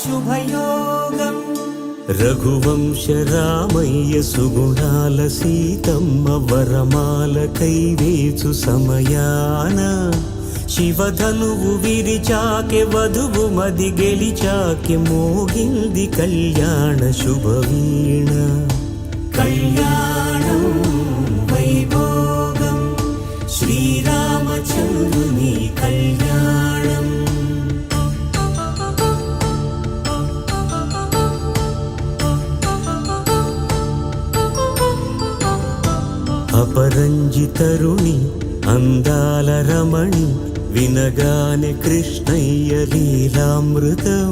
శుభయోగం రఘువంశ రామయ్య సుగుణాల సీతమ్మ వరమాల కైవేచు సమయాన శివధనువు విరిచాకె వధువు మది గెలిచాకె మోగింది కళ్యాణ శుభవీణ కళ్యాణం వైభోగం శ్రీరామచంద్రుని కళ్యాణం అపరంజితరుణి అందాల రమణి వినగానే కృష్ణయ్య లీలామృతం